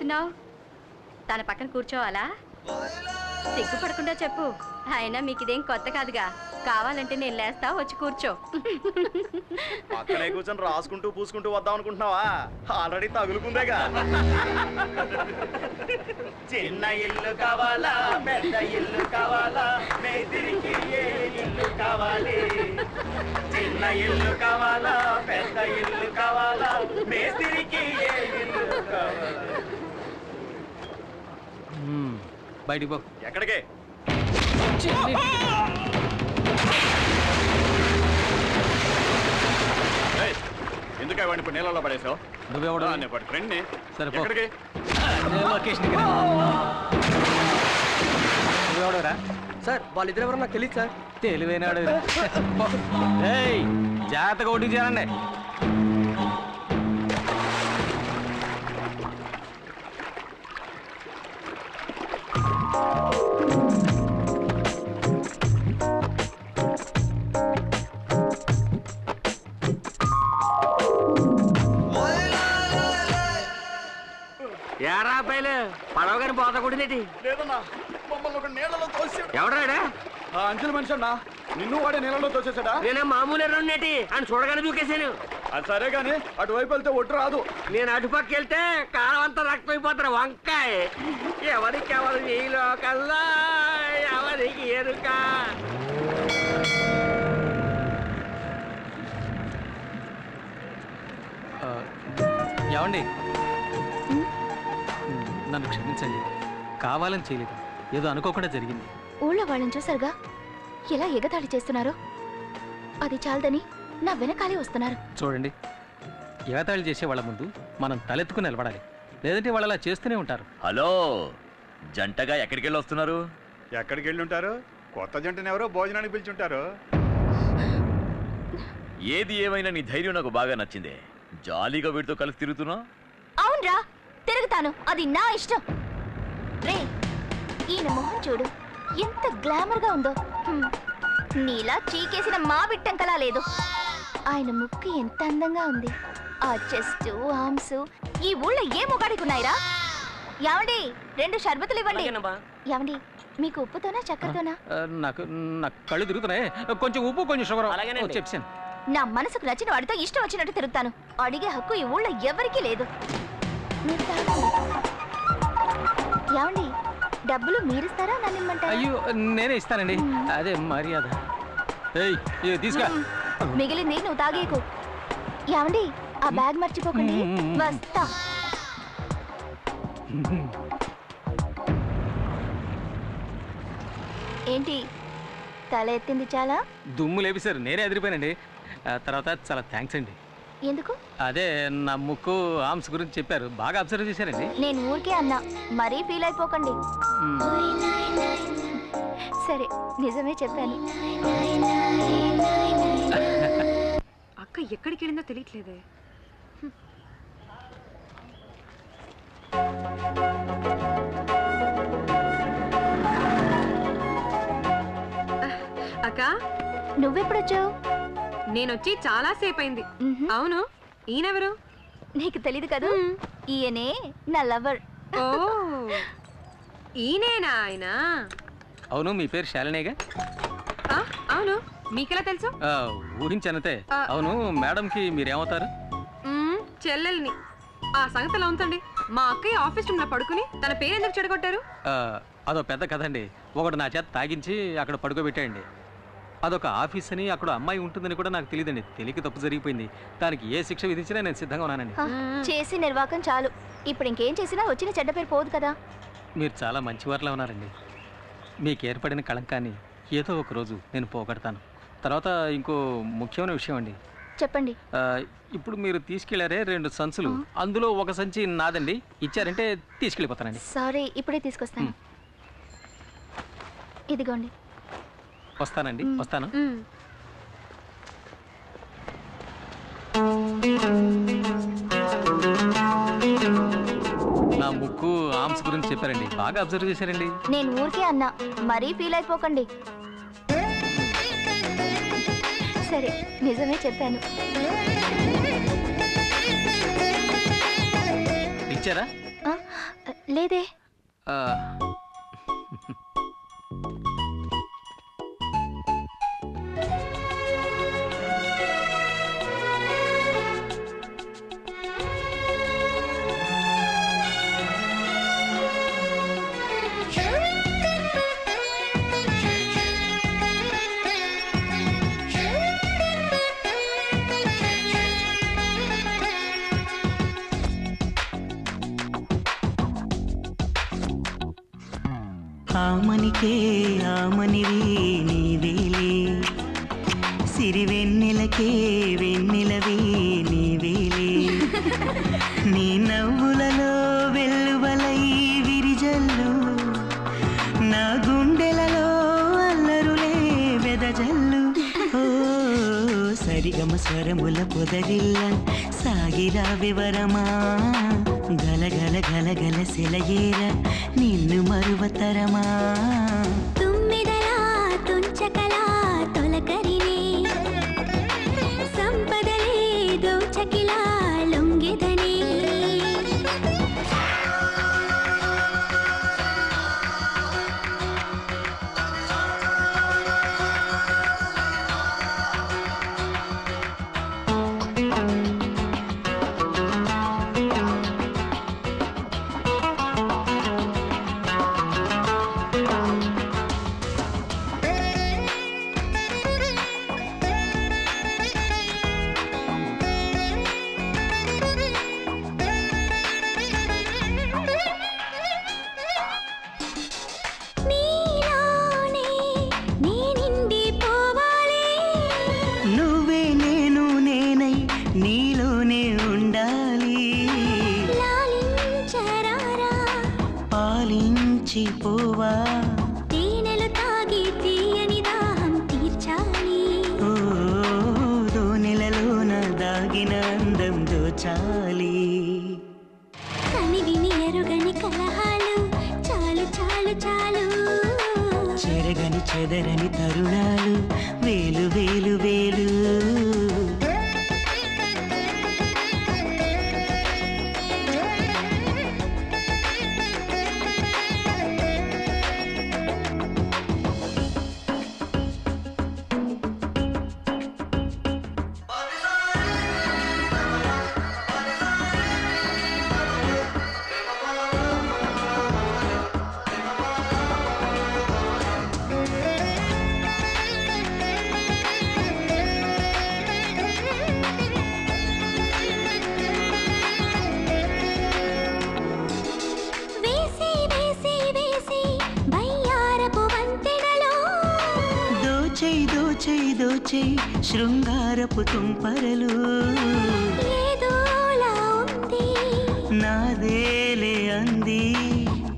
చేస్తున్నావు? తన పక్కన కూర్చోవాలా? సిగ్గుపడకుండా చెప్పు. అయినా మీకు ఇదేం కొత్త కాదుగా. కావాలంటే నేను లేస్తా, వచ్చి కూర్చో. పక్కనే కూర్చొని రాసుకుంటూ పూసుకుంటూ వద్దాం అనుకుంటున్నావా? ఆల్రెడీ తగులుకుందేగా. చిన్న ఇల్లు కావాలా, పెద్ద ఇల్లు కావాలా, మేస్త్రికి ఏ ఇల్లు కావాలి? చిన్న ఇల్లు కావాలా, పెద్ద ఇల్లు కావాలా, మేస్త్రికి ఏ ఇల్లు కావాలా? బయటికి పో. ఎక్కడికి? ఎందుకే వాడిని ఇప్పుడు నీళ్ళలో పడేసావు? నువ్వెవడు? ఫ్రెండ్ని. సరే ఎక్కడికి? నువ్వెవడరా? సార్ వాళ్ళిద్దరు ఎవరో నాకు తెలియదు సార్. తెలివైనాడు. జాగ్రత్తగా ఓటింగ్ చేయాలండి. ఏరా అబ్బాయిలు పడవ గారి పోత కొట్టిందేటి? లేదన్నా, మమ్మల్ని ఒక నీళ్ళలో తోసాడు. ఎవడాడా? అంచెల మనిషి అన్నా. నిన్ను వాడే నీళ్ళలో తోసేసాడా? నేనే మామూలు ఎర్రనేటి అని చూడగానే దూకేశాను. అది సరే గాని అటువైపు వెళ్తే ఒట్టు రాదు. నేను అటుపక్క వెళ్తే కాలం అంతా రక్తం అయిపోతారు. వంకాయ ఎవరికి ఎవరు ఈ లోకల్లా ఎవరికి ఎరుక? ఏమండి, నన్ను క్షమించండి. కావాలని చేయలేదు, ఏదో అనుకోకుండా జరిగింది. ఊళ్ళో వాళ్ళని చూసారుగా ఎలా ఎగతాళి చేస్తున్నారు. అది చాలదని నా వెనకాలే వస్తున్నారు. చూడండి, ఎగతాళి చేసే వాళ్ళ ముందు మనం తలెత్తుకుని నిలబడాలి, లేదంటే వాళ్ళు అలా చేస్తూనే ఉంటారు. హలో, జంటగా ఎక్కడికి వెళ్ళి వస్తున్నారు? ఎక్కడికి వెళ్ళి ఉంటారు? కొత్త జంటని ఎవరో భోజనానికి పిలిచుంటారు. ఏది ఏమైనా నీ ధైర్యం నాకు బాగా నచ్చిందే. జాలీగా వీడితో కలిసి తిరుగుతున్నా? అవునరా, తిరుగుతాను, అది నా ఇష్టం. రే, ఈయన మొహం చూడు, ఎంత గ్లామర్ గా ఉందో. నీలా చీకేసిన మా బిట్టంకలా లేదు. ఆయన ముక్కు ఎంత అందంగా ఉంది. ఆ చెస్ట్, ఆర్మ్స్ ఈ ఊళ్ళో ఏ మొగాడికి ఉన్నాయిరా? యావండి, 2 షర్బతులు ఇవ్వండి. యావండి, మీకు ఉప్పుతోనా చక్కెరతోనా? నాకు కళ్ళు తిరుగుతున్నాయి. కొంచెం ఉప్పు, కొంచెం షుగర్ చెప్పాను. నా మనసుకు నచ్చిన వాడితో ఇష్టం వచ్చినట్టు తిరుగుతాను. అడిగే హక్కు ఈ ఊళ్ళో ఎవరికీ లేదు. యావండి, డబ్బులు మీరిస్తారా నన్ను ఇమ్మంటారా? అయ్యో, నేనే ఇస్తానండి, అదే మర్యాద. తీసుకా. మిగిలింది నువ్వు తాగేకు. యావండి, ఆ బ్యాగ్ మర్చిపోకండి. వస్తా. ఏంటి తల ఎత్తింది? చాలా దుమ్ము లేపిసారు, నేనే ఎదిరిపోయానండి. తర్వాత చాలా థ్యాంక్స్ అండి. ఎందుకు? అదే నా ముక్కు, ఆర్మ్స్ గురించి చెప్పారు, బాగా అబ్జర్వ్ చేశారండి. నేను ఊరికే అన్నా, మరీ ఫీల్ అయిపోకండి. సరే, నిజమే చెప్పాను. అక్క ఎక్కడికి వెళ్ళిందో తెలియట్లేదే. అక్క, నువ్వెప్పుడొచ్చావు? నేనొచ్చి చాలా సేపు అయింది. అవును, ఈయనెవరు? నీకు తెలీదు కదా, ఈయనే నా లవర్. ఓ, ఈయనేనా ఆయన? అవును, మీ పేరు శాలినేగా? అవును, మీకెలా తెలుసు? ఊహించనతే. అవును, మేడంకి మీరేమవుతారు? చెల్లెల్ని. ఆ సంగతిలో ఉంచండి. మా అక్కయ్య ఆఫీస్ రూమ్ లో పడుకుని తన పేరు ఎందుకు చెడగొట్టారు? అదో పెద్ద కదండి. ఒకడు నా చేత తాగించి అక్కడ పడుకోబెట్టాయండి. అదొక ఆఫీస్ అని, అక్కడ అమ్మాయి ఉంటుందని కూడా నాకు తెలియదండి. తెలియక తప్పు జరిగిపోయింది. దానికి ఏ శిక్ష విధించినా నేను సిద్ధంగా ఉన్నానండి. చేసి నిర్వాకం చాలు. ఇప్పుడు ఇంకేం చేసినా వచ్చిన చెడ్డ పేరు పోదు కదా. మీరు చాలా మంచివారిలా ఉన్నారండి. మీకు ఏర్పడిన కళంకాన్ని ఏదో ఒక రోజు నేను పోగొడతాను. తర్వాత ఇంకో ముఖ్యమైన విషయం అండి. చెప్పండి. ఇప్పుడు మీరు తీసుకెళ్లారే 2 సంచులు, అందులో ఒక సంచి నాదండి. ఇచ్చారంటే తీసుకెళ్ళిపోతానండి. సారీ, ఇప్పుడే తీసుకొస్తాను. ఇదిగోండి. వస్తానండి, వస్తాను. నా ముక్కు, ఆర్మ్స్ గురించి చెప్పారండి, బాగా అబ్జర్వ్ చేశారండి. నేను ఊరికే అన్నా, మరీ ఫీల్ అయిపోకండి. సరే, నిజమే చెప్పాను. ఇచ్చారా? లేదే. ఆ, ఆమనికే ఆమనివి నీవేలే, సిరివెన్నెలకే వెన్నెలవి నీవేలే, నీ నవ్వులలో వెల్లువలై విరిజల్లు, నా గుండెలలో అల్లరులే వెదజల్లు. ఓ సరిగమ స్వరముల పొదరిల్ల సాగిరా వివరమా, గలగల గలగల సెలయేర నిన్ను మరువతరమా. తుమ్మిదలా తుంచకలా తొలకరినే, సంపదలే దోచకిలా లొంగెదనే. నువ్వే నేను నేనై నీలోనే ఉండాలి, పాలించి పోవా తేనెలు తాగి తీయని దాహం తీర్చాలి. ఓ దోనెలలోన దాగిన అందం దోచాలి. కనివిని ఎరుగని కలహాలు చాలు చాలు చాలు, చెరగని చెదరని తరుణాలు వేలు వేలు వేలు. వేసి వేసి వేసి బయ్యారపు వంతెనలో, దోచేయి దోచేయి దోచేయి శృంగారపు తుంపరలు, ఏదోలా ఉంది నాదేలే అంది.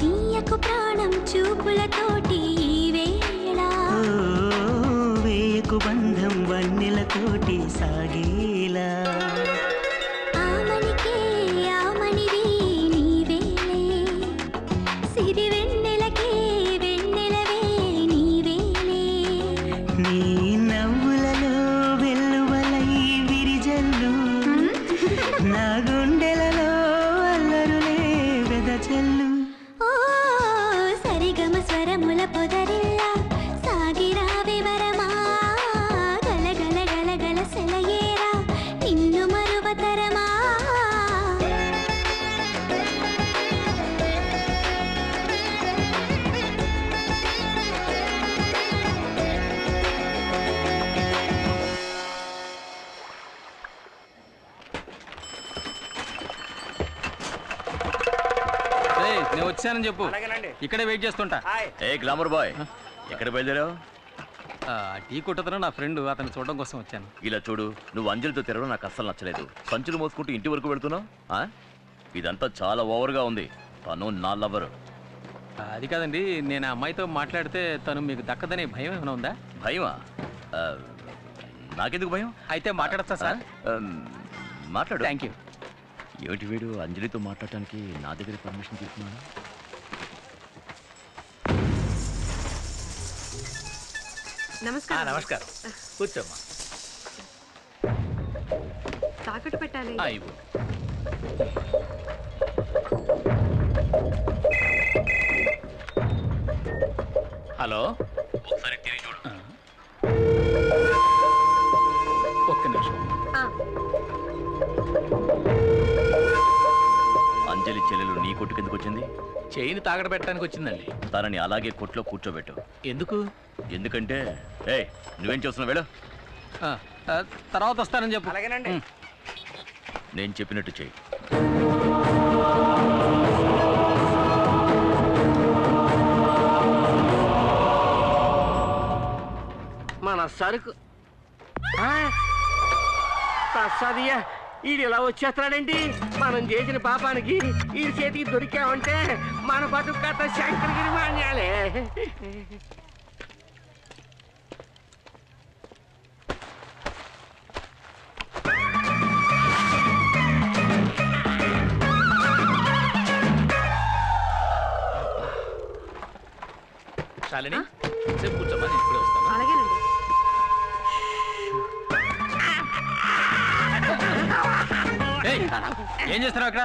తీయకు ప్రాణం చూపులతోటి ఈ వేళ, ఓ వేయకు బంధం వన్నెలతోటి సాగేలా. ఆమనికే ఆమనివి నీవేలే, సిరివెన్నెలకే వెన్నెలవే నీవేలే. నీ నవ్వులలో వెల్లువలై విరిజల్లు, నా గుండెలలో అల్లరులే వెదజల్లు. ఓ సరిగమ స్వరముల పొదరిల్ల సాగిరా వివరమా, గలగల గలగల సెలయేరా నిన్ను మరువతరమా. ఏయ్, నేను వచ్చానని చెప్పు, ఇక్కడే వెయిట్ చేస్తుంటా. ఏ గ్లామర్ బాయ్, ఎక్కడ బయలుదేరావు? ఆ, టీ కొట్టతను నా ఫ్రెండ్, అతన్ని చూడడం కోసం వచ్చాను. ఇలా చూడు, నువ్వు అంజలితో తిరగడం నాకు అస్సలు నచ్చలేదు. సంచులు మోసుకుంటూ ఇంటి వరకు వెళ్తున్నావు. ఇదంతా చాలా ఓవర్గా ఉంది. తను నా లవరు. అది కాదండి, నేను ఆ అమ్మాయితో మాట్లాడితే తను మీకు దక్కదనే భయం ఏమైనా ఉందా? భయమా? నాకెందుకు భయం? అయితే మాట్లాడతా సార్. మాట్లాడు. Thank you. ఏమిటి వీడు అంజలితో మాట్లాడటానికి నా దగ్గర పర్మిషన్ తీసుకున్నాను? నమస్కారం. నమస్కారం, కూర్చోమ్మా. తాకట్టు పెట్టాలి. ఇవ్వు. హలో, ఒకసారి టీవీ చూడు. ఒక్క నిమిషం. అంజలి చెల్లెలు నీ కొట్టు కిందకు వచ్చింది? చైన్ తాగడ పెట్టడానికి వచ్చిందండి. తనని అలాగే కొట్లో కూర్చోబెట్టు. ఎందుకు? ఎందుకంటే నువ్వేం చేస్తున్నావు? వెళ్ళు. తర్వాత వస్తానని చెప్పు. అలాగేనండి. నేను చెప్పినట్టు చెయ్యి. మన సరుకు ప్రసాదియా, ఈడు ఇలా వచ్చేస్తున్నాడేంటి? మనం చేసిన పాపానికి ఈ చేతికి దొరికామంటే మన బతుకు కథ శంకరగిరి మాన్యాలే. శాలిని, సేపు కూర్చోమ్మా, నేను ఇప్పుడే వస్తాను. అలాగేనండి. ఏయ్, ఏం చేస్తున్నావు అక్కడ?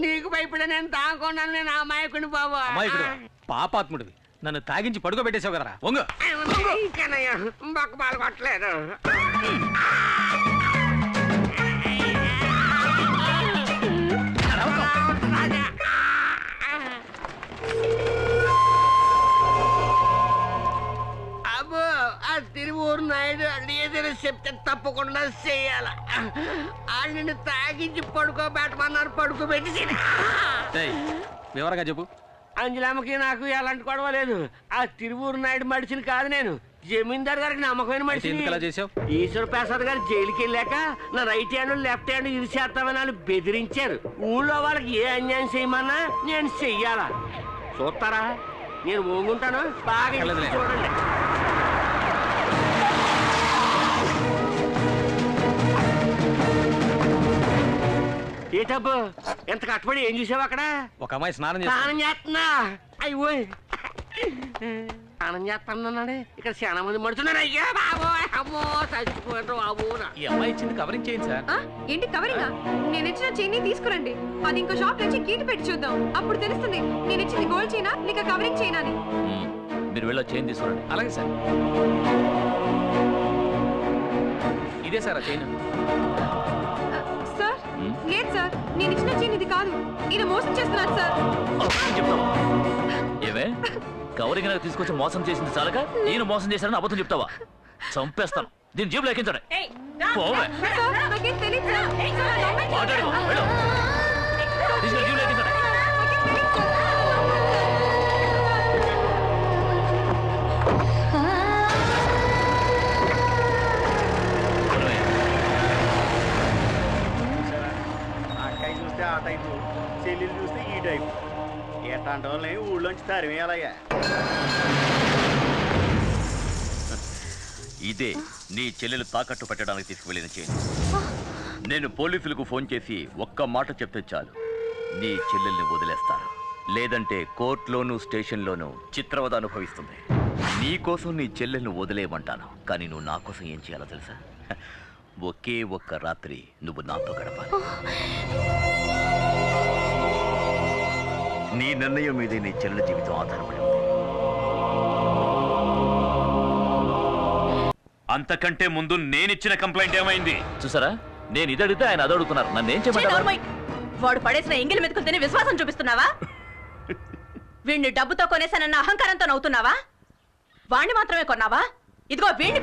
నీకు భయపడే నేను తాగకున్నాను. నేను అమాయకుని బాబు. అమాయకుడు, పాపాత్ముడివి. నన్ను తాగించి పడుకోబెట్టేసావు కదరా. వంగు. బొక్క పాలు కొట్టలేదు. అబ్బో, ఆ తిరువూరు నాయుడు ఏదైనా చెప్తే తప్పకుండా చెయ్యాల. వాళ్ళు నిన్ను తాగించి పడుకోబెట్టమన్నారు, పడుకోబెట్టి ఏయ్, వివరంగా చెప్పు. అంజలమ్మకి నాకు ఎలాంటి గొడవ లేదు. ఆ తిరువూరు నాయుడు మడిచిని కాదు నేను, జమీందార్ గారికి నమ్మకమైన అయితే ఎందుకు అలా మనిషి. చేసావు? ఈశ్వర ప్రసాద్ గారు జైలుకి వెళ్ళాక నా రైట్ హ్యాండ్ లెఫ్ట్ హ్యాండ్ ఇది చేస్తామని వాళ్ళు బెదిరించారు. ఊళ్ళో వాళ్ళకి ఏ అన్యాయం చేయమన్నా నేను చెయ్యాలా. చూస్తారా? నేను మోగుంటాను, బాగా అక్కర్లేదులే. చూడండి. ఏ డబ్బు ఎంత కట్టుబడి ఏం చూసావు అక్కడ? ఒక అమ్మాయి స్నానం చేస్తా. స్నానం చేస్తున్నా. అయ్యో, స్నానం చేస్తున్నాడే. ఇక్కడ చాలా మంది మడుతున్నారు. అయ్యా బాబో, అమ్మో చచ్చిపోయారు బాబు. ఈ అమ్మాయి ఇచ్చింది కవరింగ్ చేయండి సార్. ఏంటి కవరింగా? నేను ఇచ్చిన చైన్ తీసుకురండి. అది ఇంకో షాప్ నుంచి కీటి పెట్టి చూద్దాం. అప్పుడు తెలుస్తుంది నేను ఇచ్చింది గోల్డ్ చైనా లేక కవరింగ్ చైనా అని. మీరు వెళ్ళి చైన్ తీసుకురండి. అలాగే సార్. ఇదే సార్ ఆ చైన్. సార్ లేదు సార్, నేను ఇచ్చిన చైన్ ఇది కాదు. ఈయన మోసం చేస్తున్నాడు సార్. చెప్తావా? ఏమే, కవరింగ్ నాకు తీసుకొచ్చి మోసం చేసింది చాలక నేను మోసం చేశానని అబద్ధం చెప్తావా? చంపేస్తాను. దీని జేబులో ఎక్కించండి. పోవే. సార్, నాకేం తెలీదు సార్. సార్, నా అమ్మాయి మాట్లాడు, వెళ్ళు. తీసుకెళ్ళి జేబులో ఎక్కించండి. నాకేం తెలీదు సార్. అక్కయ్య చూస్తే ఆ టైపు, చెల్లెలు చూస్తే ఈ టైపు. ఎట్లాంటి వాళ్ళని ఊళ్ళోంచి తరిమేయాలయ్యా. ఇదే నీ చెల్లెలు తాకట్టు పెట్టడానికి తీసుకువెళ్ళిన చైన్. నేను పోలీసులకు ఫోన్ చేసి ఒక్క మాట చెప్తే చాలు, నీ చెల్లెల్ని వదిలేస్తాను. లేదంటే కోర్టులోనూ స్టేషన్లోనూ చిత్రవద అనుభవిస్తుంది. నీ కోసం నీ చెల్లెల్ని వదిలేయమంటాను, కానీ నువ్వు నా కోసం ఏం చేయాలో తెలుసా? ఒకే ఒక్క రాత్రి నువ్వు నాతో గడపాలి. నీ నిర్ణయం మీదే నీ చెల్లెల జీవితం ఆధారపడి ఉంది. అంతకంటే ముందు నేనిచ్చిన కంప్లైంట్ ఏమైంది చూసారా? నేను ఇది అడిగితే ఆయన అది అడుగుతున్నారు. నన్ను ఏం చేయమంటారు? వాడు పడేసిన ఎంగిలి మెతుకులు తిని విశ్వాసం చూపిస్తున్నావా? వీడిని డబ్బుతో కొనేసానన్న అహంకారంతో నవ్వుతున్నావా? వాణ్ణి మాత్రమే కొన్నావా? ఇదిగో వీణ్ణి